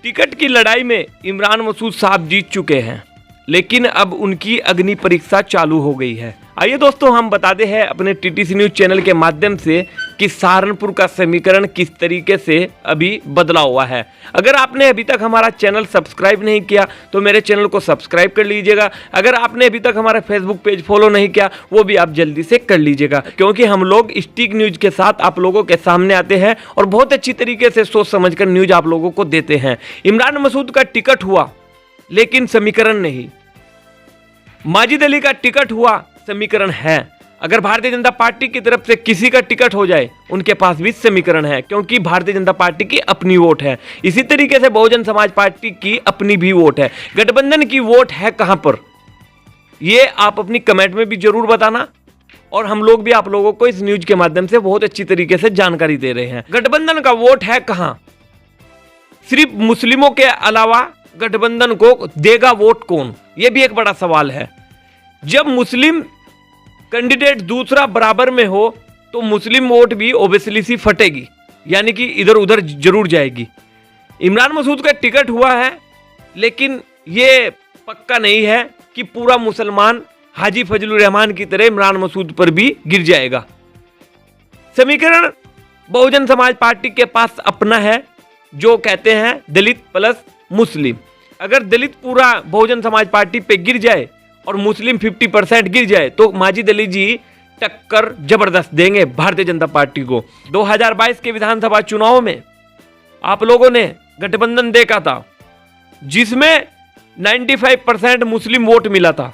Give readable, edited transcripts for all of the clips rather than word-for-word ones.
Ticket की लड़ाई में इमरान मसूद साहब जीत चुके हैं, लेकिन अब उनकी अग्नि परीक्षा चालू हो गई है। आइए दोस्तों, हम बताते हैं अपने टीटीसी न्यूज चैनल के माध्यम से कि सहारनपुर का समीकरण किस तरीके से अभी बदला हुआ है। अगर आपने अभी तक हमारा चैनल सब्सक्राइब नहीं किया तो मेरे चैनल को सब्सक्राइब कर लीजिएगा। अगर आपने अभी तक हमारा फेसबुक पेज फॉलो नहीं किया वो भी आप जल्दी से कर लीजिएगा, क्योंकि हम लोग स्टिक न्यूज के साथ आप लोगों के सामने आते हैं और बहुत अच्छी तरीके से सोच समझकर न्यूज आप लोगों को देते हैं। इमरान मसूद का टिकट हुआ लेकिन समीकरण नहीं, माजिद अली का टिकट हुआ समीकरण है। अगर भारतीय जनता पार्टी की तरफ से किसी का टिकट हो जाए उनके पास भी समीकरण है, क्योंकि भारतीय जनता पार्टी की अपनी वोट है। इसी तरीके से बहुजन समाज पार्टी की अपनी भी वोट है। गठबंधन की वोट है कहां पर, ये आप अपनी कमेंट में भी जरूर बताना, और हम लोग भी आप लोगों को इस न्यूज के माध्यम से बहुत अच्छी तरीके से जानकारी दे रहे हैं। गठबंधन का वोट है कहां, सिर्फ मुस्लिमों के अलावा गठबंधन को देगा वोट कौन, यह भी एक बड़ा सवाल है। जब मुस्लिम कैंडिडेट दूसरा बराबर में हो तो मुस्लिम वोट भी ओबेसली सी फटेगी, यानी कि इधर उधर जरूर जाएगी। इमरान मसूद का टिकट हुआ है, लेकिन यह पक्का नहीं है कि पूरा मुसलमान हाजी फजलुर रहमान की तरह इमरान मसूद पर भी गिर जाएगा। समीकरण बहुजन समाज पार्टी के पास अपना है, जो कहते हैं दलित प्लस मुस्लिम। अगर दलित पूरा बहुजन समाज पार्टी पे गिर जाए और मुस्लिम 50% गिर जाए तो माजिद अली जी टक्कर जबरदस्त देंगे भारतीय जनता पार्टी को। 2022 के विधानसभा चुनाव में आप लोगों ने गठबंधन देखा था, जिसमें 95% मुस्लिम वोट मिला था,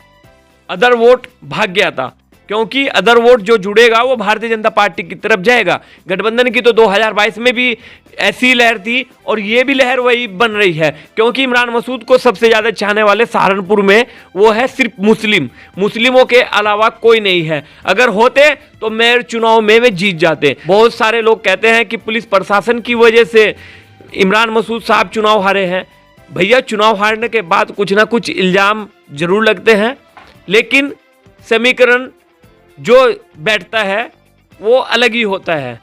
अदर वोट भाग गया था, क्योंकि अदर वोट जो जुड़ेगा वो भारतीय जनता पार्टी की तरफ जाएगा। गठबंधन की तो 2022 में भी ऐसी लहर थी और ये भी लहर वही बन रही है, क्योंकि इमरान मसूद को सबसे ज्यादा चाहने वाले सहारनपुर में वो है सिर्फ मुस्लिमों के अलावा कोई नहीं है। अगर होते तो मेयर चुनाव में वे जीत जाते। बहुत सारे लोग कहते हैं कि पुलिस प्रशासन की वजह से इमरान मसूद साहब चुनाव हारे हैं। भैया, चुनाव हारने के बाद कुछ ना कुछ इल्जाम जरूर लगते हैं, लेकिन समीकरण जो बैठता है वो अलग ही होता है।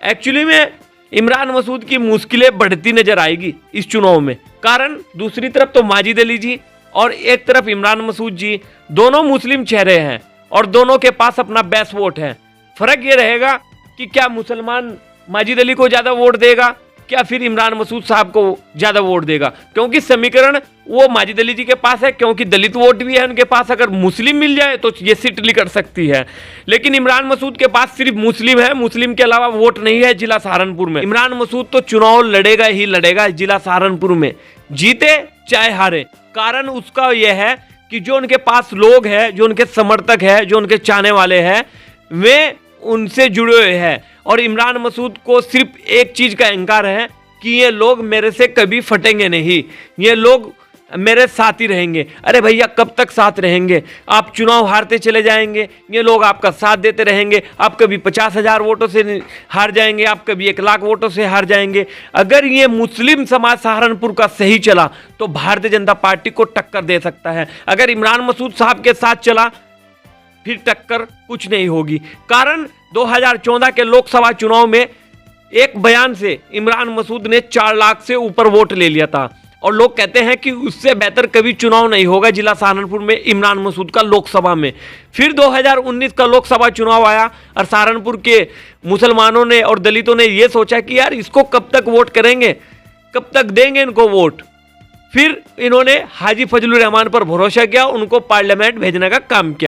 एक्चुअली में इमरान मसूद की मुश्किलें बढ़ती नजर आएगी इस चुनाव में, कारण दूसरी तरफ तो माजिद अली जी और एक तरफ इमरान मसूद जी, दोनों मुस्लिम चेहरे हैं और दोनों के पास अपना बेस्ट वोट है। फर्क ये रहेगा कि क्या मुसलमान माजिद अली को ज्यादा वोट देगा, क्या फिर इमरान मसूद साहब को ज्यादा वोट देगा, क्योंकि समीकरण वो माजिद अली जी के पास है, क्योंकि दलित वोट भी है उनके पास। अगर मुस्लिम मिल जाए तो ये सीट निकल सकती है, लेकिन इमरान मसूद के पास सिर्फ मुस्लिम है, मुस्लिम के अलावा वोट नहीं है जिला सहारनपुर में। इमरान मसूद तो चुनाव लड़ेगा ही लड़ेगा जिला सहारनपुर में, जीते चाहे हारे। कारण उसका यह है कि जो उनके पास लोग हैं, जो उनके समर्थक है, जो उनके चाहने वाले हैं, वे उनसे जुड़े हुए हैं। और इमरान मसूद को सिर्फ एक चीज का अहंकार है कि ये लोग मेरे से कभी फटेंगे नहीं, ये लोग मेरे साथ ही रहेंगे। अरे भैया, कब तक साथ रहेंगे? आप चुनाव हारते चले जाएंगे, ये लोग आपका साथ देते रहेंगे। आप कभी 50,000 वोटों से हार जाएंगे, आप कभी 1 लाख वोटों से हार जाएंगे। अगर ये मुस्लिम समाज सहारनपुर का सही चला तो भारतीय जनता पार्टी को टक्कर दे सकता है। अगर इमरान मसूद साहब के साथ चला फिर टक्कर कुछ नहीं होगी। कारण 2014 के लोकसभा चुनाव में एक बयान से इमरान मसूद ने 4 लाख से ऊपर वोट ले लिया था, और लोग कहते हैं कि उससे बेहतर कभी चुनाव नहीं होगा जिला सहारनपुर में इमरान मसूद का लोकसभा में। फिर 2019 का लोकसभा चुनाव आया और सहारनपुर के मुसलमानों ने और दलितों ने यह सोचा कि यार इसको कब तक वोट करेंगे, कब तक देंगे इनको वोट। फिर इन्होंने हाजी फजलुर रहमान पर भरोसा किया, उनको पार्लियामेंट भेजने का काम किया।